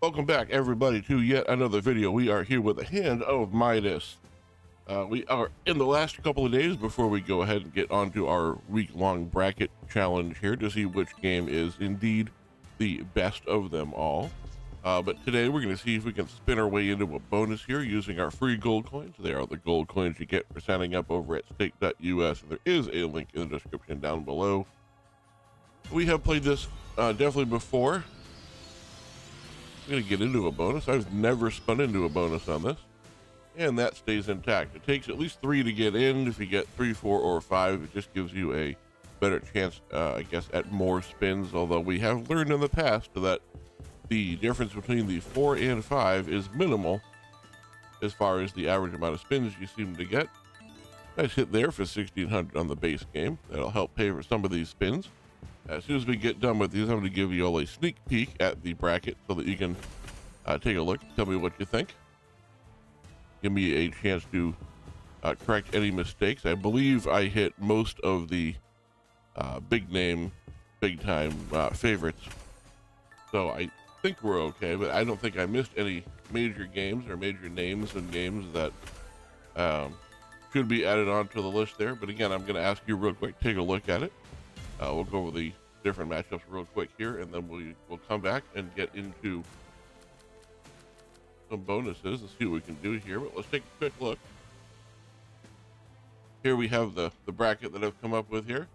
Welcome back, everybody, to yet another video. We are here with a hand of Midas. We are in the last couple of days before we go ahead and get onto our week-long bracket challenge here to see which game is indeed the best of them all. But today we're going to see if we can spin our way into a bonus here using our free gold coins. They are the gold coins you get for signing up over at stake.us. There is a link in the description down below. We have played this definitely before. I'm going to get into a bonus. I've never spun into a bonus on this, and that stays intact. It takes at least 3 to get in. If you get 3, 4, or 5, it just gives you a better chance, I guess, at more spins, although we have learned in the past that the difference between the 4 and 5 is minimal as far as the average amount of spins you seem to get. Nice hit there for 1,600 on the base game. That'll help pay for some of these spins. As soon as we get done with these, I'm going to give you all a sneak peek at the bracket so that you can take a look, tell me what you think. Give me a chance to correct any mistakes. I believe I hit most of the big name, big time favorites. So I think we're okay, but I don't think I missed any major games or major names and games that should be added onto the list there. But again, I'm going to ask you real quick, take a look at it. We'll go over the different matchups real quick here, and then we'll come back and get into some bonuses and see what we can do here. But let's take a quick look. Here we have the bracket that I've come up with here.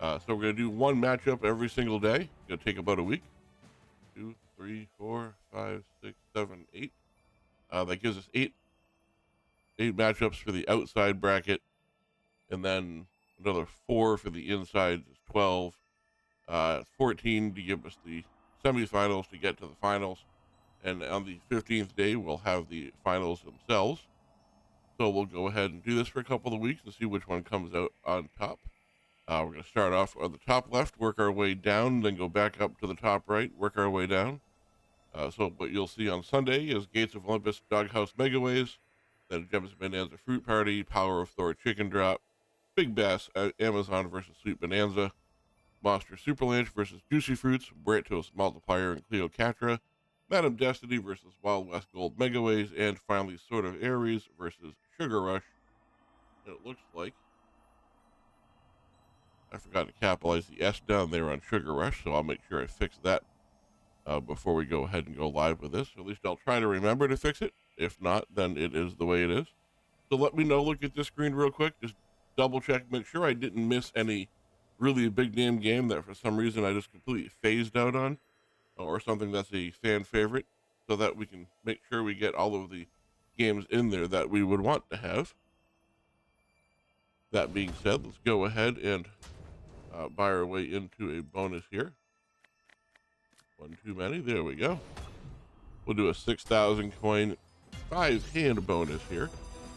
So we're going to do one matchup every single day. It's going to take about a week. 2, 3, 4, 5, 6, 7, 8. That gives us eight matchups for the outside bracket, and then another 4 for the inside is 12. 14 to give us the semifinals to get to the finals, and on the 15th day we'll have the finals themselves. So we'll go ahead and do this for a couple of weeks and see which one comes out on top. We're going to start off on the top left, work our way down, then go back up to the top right, work our way down. So what you'll see on Sunday is Gates of Olympus Doghouse Megaways, then Gems Bonanza Fruit Party, Power of Thor Chicken Drop, Big Bass Amazon versus Sweet Bonanza, Monster Super Lunch versus Juicy Fruits, Bratos Multiplier and Cleocatra, Madam Destiny versus Wild West Gold Megaways, and finally Sword of Ares versus Sugar Rush. And it looks like I forgot to capitalize the S down there on Sugar Rush, so I'll make sure I fix that before we go ahead and go live with this. At least I'll try to remember to fix it. If not, then it is the way it is. So let me know, look at this screen real quick, just double check, make sure I didn't miss any really big name game that for some reason I just completely phased out on, or something that's a fan favorite, so that we can make sure we get all of the games in there that we would want to have. That being said, let's go ahead and buy our way into a bonus here. One too many, there we go. We'll do a 6,000 coin 5-hand bonus here,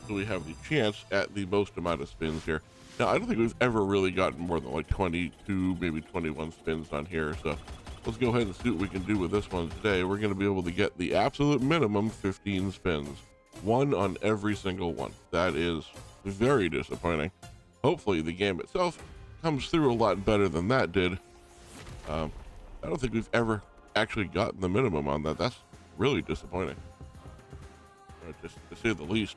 so we have the chance at the most amount of spins here. Now, I don't think we've ever really gotten more than like 22, maybe 21 spins on here. So let's go ahead and see what we can do with this one today. We're going to be able to get the absolute minimum 15 spins. 1 on every single one. That is very disappointing. Hopefully the game itself comes through a lot better than that did. I don't think we've ever actually gotten the minimum on that. That's really disappointing, just to say the least.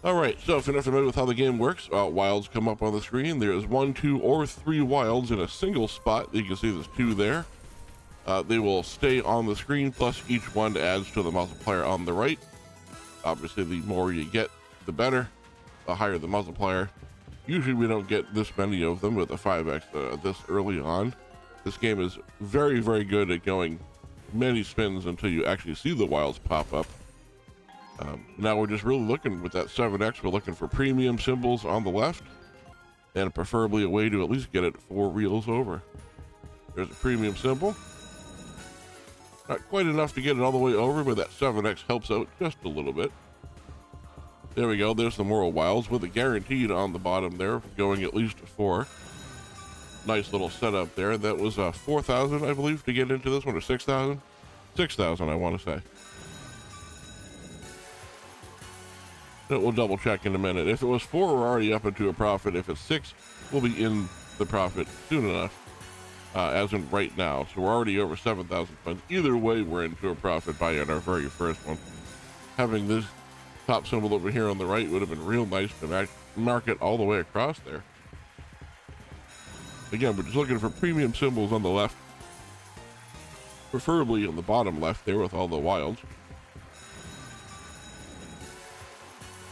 All right, so if you're not familiar with how the game works, wilds come up on the screen. There's 1, 2, or 3 wilds in a single spot. You can see there's 2 there. They will stay on the screen, plus each one adds to the multiplier on the right. Obviously, the more you get, the better. The higher the multiplier. Usually we don't get this many of them with a 5x this early on. This game is very, very good at going many spins until you actually see the wilds pop up. Now we're just really looking with that 7x, we're looking for premium symbols on the left, and preferably a way to at least get it 4 reels over. There's a premium symbol. Not quite enough to get it all the way over, but that 7x helps out just a little bit. There we go, there's the Moral Wilds with a guaranteed on the bottom there, going at least 4. Nice little setup there. That was 4,000, I believe, to get into this one, or 6,000? 6,000, I want to say. We'll double check in a minute. If it was 4, we're already up into a profit. If it's 6, we'll be in the profit soon enough. as in right now. So we're already over 7,000 coins. Either way, we're into a profit buy on our very first one. Having this top symbol over here on the right would have been real nice to mark it all the way across there. Again, we're just looking for premium symbols on the left, preferably on the bottom left there with all the wilds.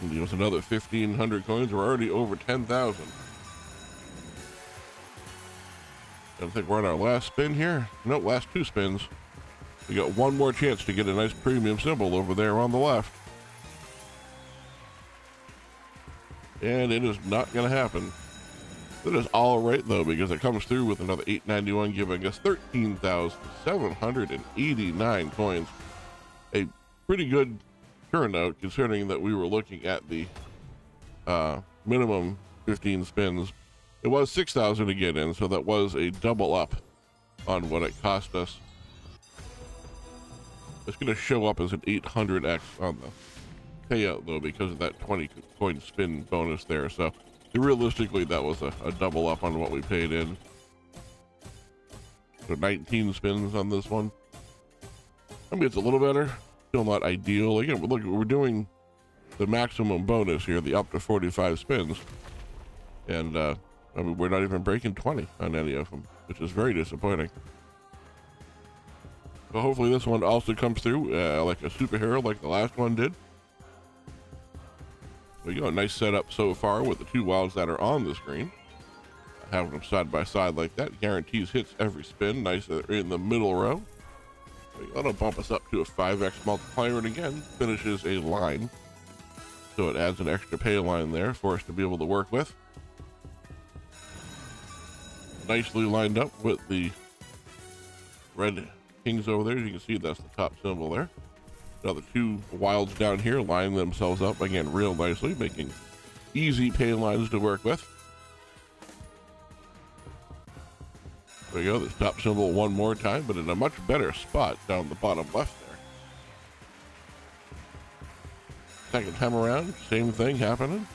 And with another 1,500 coins, we're already over 10,000. I think we're on our last spin here. No, last two spins. We got one more chance to get a nice premium symbol over there on the left. And it is not going to happen. That is all right, though, because it comes through with another 891, giving us 13,789 coins. A pretty good turnout, considering that we were looking at the minimum 15 spins. It was 6,000 to get in, so that was a double up on what it cost us. It's going to show up as an 800x on the payout, though, because of that 20 coin spin bonus there. So realistically, that was a double up on what we paid in. So 19 spins on this one. I mean, it's a little better. Still not ideal. Again, look, we're doing the maximum bonus here, the up to 45 spins. And, I mean, we're not even breaking 20 on any of them, which is very disappointing. So hopefully this one also comes through like a superhero like the last one did. There you go, a nice setup so far with the two wilds that are on the screen. Having them side by side like that guarantees hits every spin. Nice in the middle row. That'll bump us up to a 5x multiplier, and again finishes a line. So it adds an extra pay line there for us to be able to work with. Nicely lined up with the red kings over there. As you can see, that's the top symbol there. Now the two wilds down here lining themselves up again real nicely, making easy pay lines to work with. There you go, the top symbol one more time, but in a much better spot down the bottom left there. Second time around, same thing happening.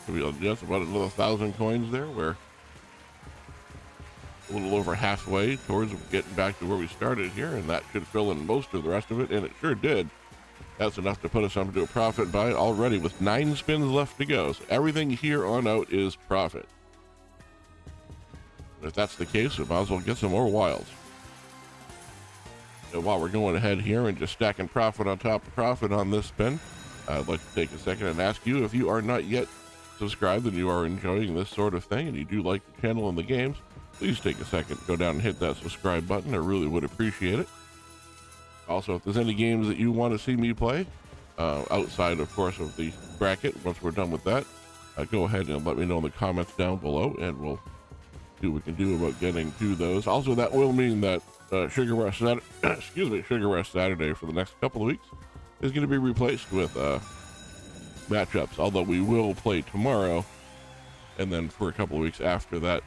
So we'll just about another 1,000 coins there. We're a little over halfway towards getting back to where we started here, and that should fill in most of the rest of it, and it sure did. That's enough to put us onto a profit buy already with 9 spins left to go. So everything here on out is profit. If that's the case, we might as well get some more wilds. So while we're going ahead here and just stacking profit on top of profit on this spin, I'd like to take a second and ask you, if you are not yet subscribed and you are enjoying this sort of thing and you do like the channel and the games, please take a second, go down and hit that subscribe button. I really would appreciate it. Also, if there's any games that you want to see me play, outside, of course, of the bracket, once we're done with that, go ahead and let me know in the comments down below, and we'll see what we can do about getting to those. Also, that will mean that Sugar Rush Saturday for the next couple of weeks is going to be replaced with matchups, although we will play tomorrow, and then for a couple of weeks after that,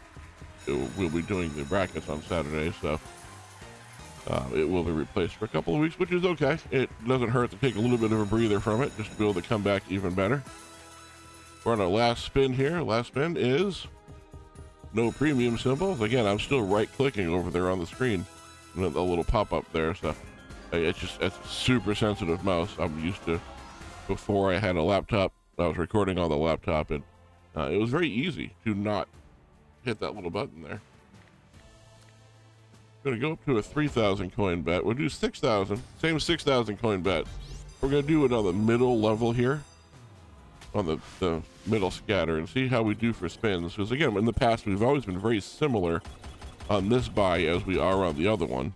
we'll be doing the brackets on Saturday, so it will be replaced for a couple of weeks, which is okay. It doesn't hurt to take a little bit of a breather from it, just to be able to come back even better. We're on our last spin here. Last spin is no premium symbols. Again, I'm still right-clicking over there on the screen, and a little pop-up there, so it's a super sensitive mouse. I'm used to, before I had a laptop, I was recording on the laptop, and it was very easy to not hit that little button there. Going to go up to a 3,000 coin bet. We'll do 6,000, same 6,000 coin bet. We're going to do it on the middle level here, on the middle scatter, and see how we do for spins. Because again, in the past, we've always been very similar on this buy as we are on the other one.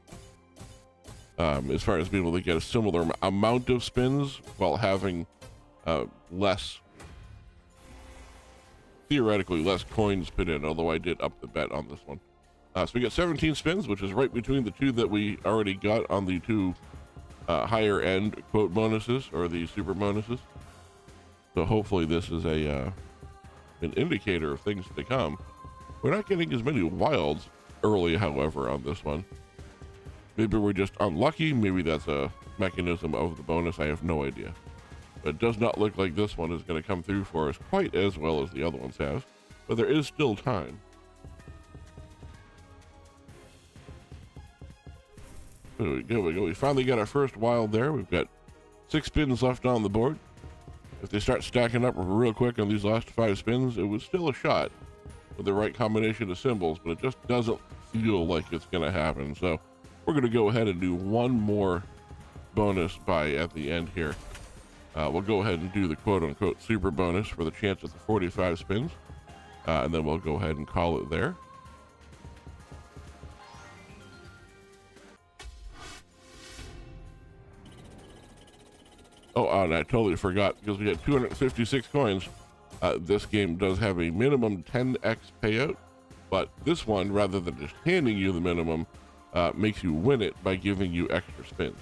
As far as being able to get a similar amount of spins while having theoretically less coins put in, although I did up the bet on this one. So we got 17 spins, which is right between the two that we already got on the two higher end quote bonuses, or the super bonuses. So hopefully this is an indicator of things to come. We're not getting as many wilds early, however, on this one. Maybe we're just unlucky. Maybe that's a mechanism of the bonus. I have no idea. But it does not look like this one is going to come through for us quite as well as the other ones have. But there is still time. There we go. We finally got our first wild there. We've got 6 spins left on the board. If they start stacking up real quick on these last 5 spins, it was still a shot with the right combination of symbols, but it just doesn't feel like it's going to happen. So we're going to go ahead and do one more bonus buy at the end here. We'll go ahead and do the quote-unquote super bonus for the chance at the 45 spins, and then we'll go ahead and call it there. Oh, and I totally forgot, because we had 256 coins. This game does have a minimum 10x payout, but this one, rather than just handing you the minimum, makes you win it by giving you extra spins.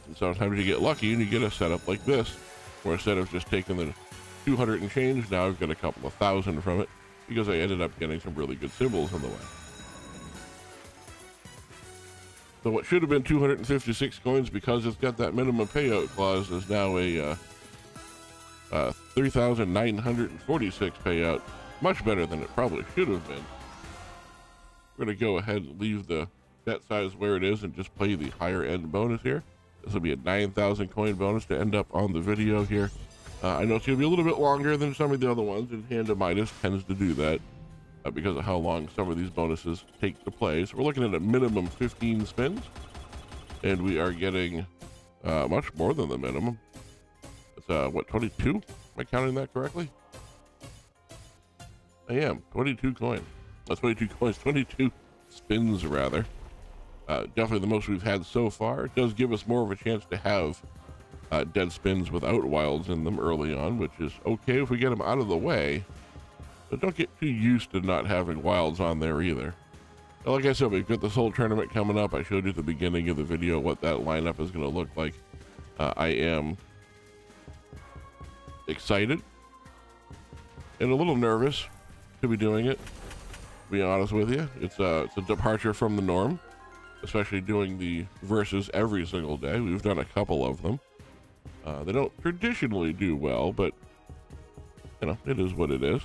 And sometimes you get lucky and you get a setup like this, where instead of just taking the 200 and change, now I've got a couple of thousand from it, because I ended up getting some really good symbols in the way. So what should have been 256 coins, because it's got that minimum payout clause, is now a 3,946 payout. Much better than it probably should have been. We're going to go ahead and leave the bet size where it is and just play the higher end bonus here. This will be a 9,000 coin bonus to end up on the video here. I know it's going to be a little bit longer than some of the other ones, and Hand of Midas tends to do that because of how long some of these bonuses take to play. So we're looking at a minimum 15 spins, and we are getting much more than the minimum. It's what, 22? Am I counting that correctly? I am. 22 coins. That's 22 coins. 22 spins, rather. Definitely the most we've had so far. It does give us more of a chance to have dead spins without wilds in them early on, which is okay if we get them out of the way. But don't get too used to not having wilds on there either. Now, like I said, we've got this whole tournament coming up. I showed you at the beginning of the video what that lineup is going to look like. I am excited and a little nervous to be doing it, to be honest with you. It's a departure from the norm, especially doing the verses every single day. We've done a couple of them. They don't traditionally do well, but you know, it is what it is.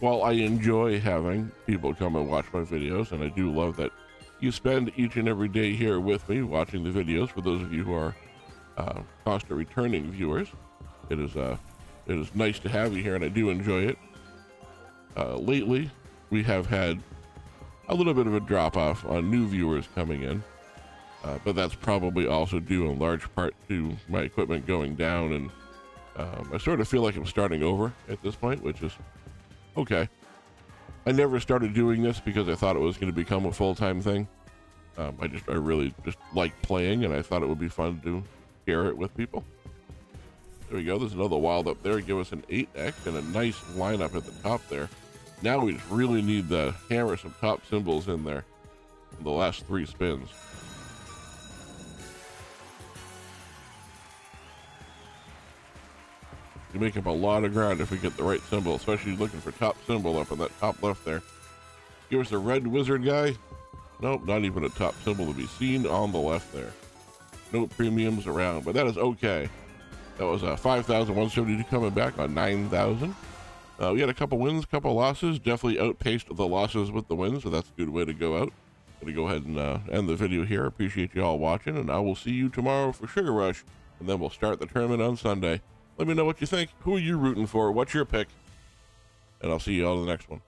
While I enjoy having people come and watch my videos, and I do love that you spend each and every day here with me watching the videos, for those of you who are constant returning viewers, it is nice to have you here, and I do enjoy it. Lately, we have had a little bit of a drop-off on new viewers coming in, but that's probably also due in large part to my equipment going down, and I sort of feel like I'm starting over at this point, which is okay. I never started doing this because I thought it was going to become a full-time thing. I really just like playing, and I thought it would be fun to share it with people. There we go. There's another wild up there. Give us an 8x and a nice lineup at the top there. Now we just really need to hammer some top symbols in there in the last 3 spins. You make up a lot of ground if we get the right symbol, especially looking for top symbol up in that top left there. Give us a red wizard guy. Nope, not even a top symbol to be seen on the left there. No premiums around, but that is okay. That was 5,172 coming back on 9,000. We had a couple wins, couple losses. Definitely outpaced the losses with the wins, so that's a good way to go out. Gonna go ahead and end the video here. Appreciate you all watching, and I will see you tomorrow for Sugar Rush, and then we'll start the tournament on Sunday. Let me know what you think. Who are you rooting for? What's your pick? And I'll see you all in the next one.